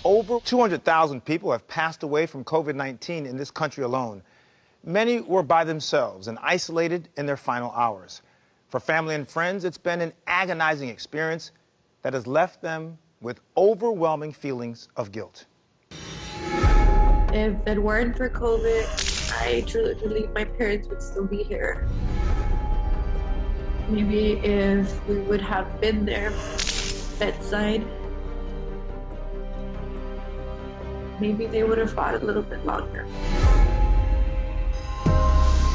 Over 200,000 people have passed away from COVID-19 in this country alone. Many were by themselves and isolated in their final hours. For family and friends, it's been an agonizing experience that has left them with overwhelming feelings of guilt. If it weren't for COVID, I truly believe my parents would still be here. Maybe if we would have been there, bedside, maybe they would have fought a little bit longer.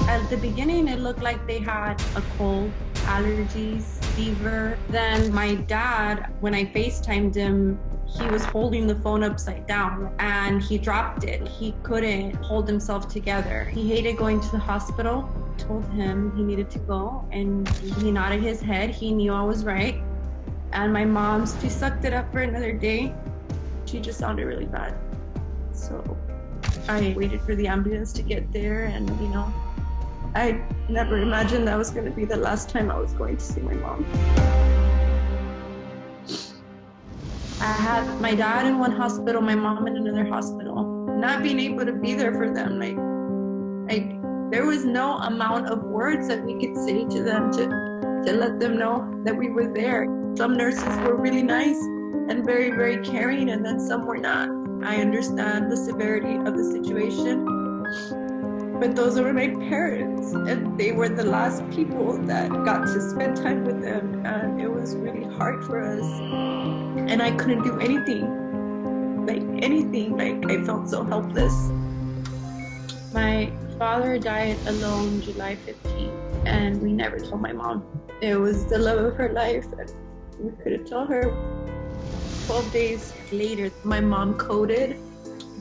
At the beginning, it looked like they had a cold, allergies, fever. Then my dad, when I FaceTimed him, he was holding the phone upside down and he dropped it. He couldn't hold himself together. He hated going to the hospital. I told him he needed to go and he nodded his head. He knew I was right. And my mom, she sucked it up for another day. She just sounded really bad. So I waited for the ambulance to get there, and I never imagined that was going to be the last time I was going to see my mom. I had my dad in one hospital, my mom in another hospital. Not being able to be there for them, there was no amount of words that we could say to them to let them know that we were there. Some nurses were really nice and very, very caring, and then some were not. I understand the severity of the situation, but those were my parents, and they were the last people that got to spend time with them, and it was really hard for us, and I couldn't do anything. I felt so helpless. My father died alone July 15th, and we never told my mom. It was the love of her life, and we couldn't tell her. 12 days later, my mom coded.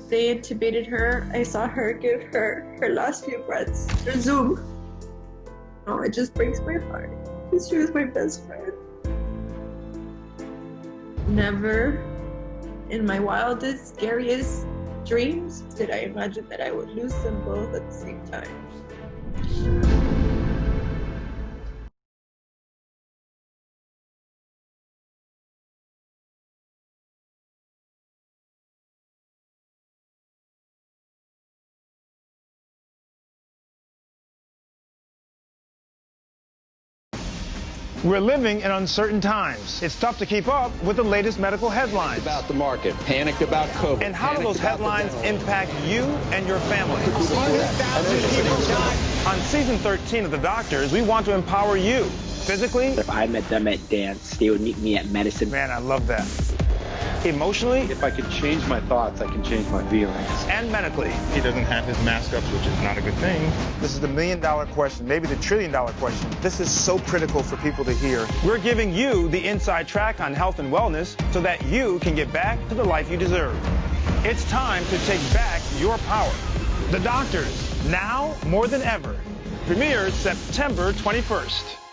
They intubated her. I saw her give her last few breaths through Zoom. Oh, it just breaks my heart because she was my best friend. Never in my wildest, scariest dreams did I imagine that I would lose them both at the same time. We're living in uncertain times. It's tough to keep up with the latest medical headlines. About the market, panicked about COVID. And how do those headlines impact you and your family? 100,000 people died. On season 13 of The Doctors, we want to empower you physically. If I met them at dance, they would meet me at medicine. Man, I love that. Emotionally. If I could change my thoughts, I can change my feelings. And medically. He doesn't have his mask up, which is not a good thing. This is the million-dollar question, maybe the trillion-dollar question. This is so critical for people to hear. We're giving you the inside track on health and wellness so that you can get back to the life you deserve. It's time to take back your power. The Doctors, now more than ever. Premieres September 21st.